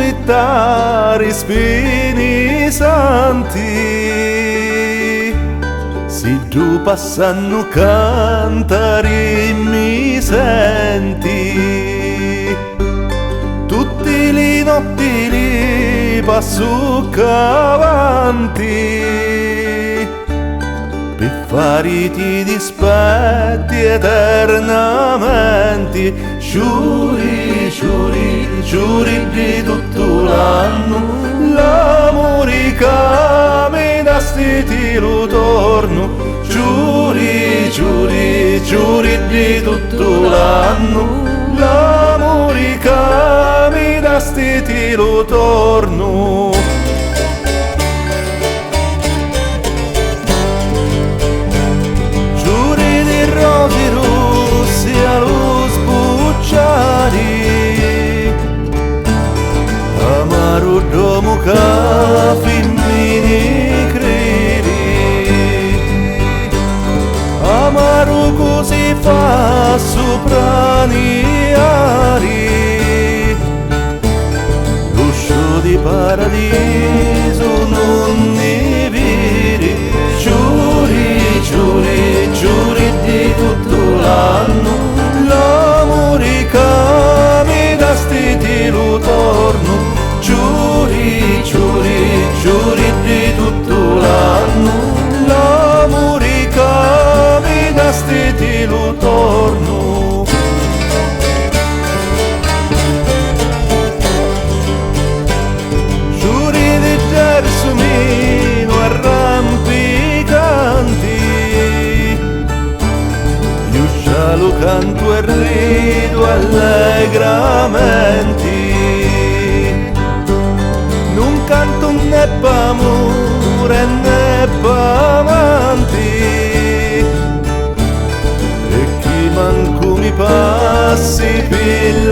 littari spini santi, si giù passano cantari mi senti, tutti li notti li passo avanti, per fariti dispetti eternamente, giuri, giuri, giuri di tutto l'anno, l'amore che mi dasti ti lo torno, giuri, giuri, giuri di tutto l'anno, l'amore che mi dasti ti lo torno. Rose rossi allo sbucciare, amaro domo che femmini credi, amaro così fa sopraniare, l'uscio di paradiso non ne vedi, giuri, giuri, giuri di tutto l'anno, l'amore che mi dasti ti lo torno, giuri, giuri, giuri di tutto l'anno, l'amore che mi dasti ti lo torno. Giuri di Gersomino arrampicanti, lo canto e rido allegramente, non canto né p'amore né p'amanti, e chi manco mi passi per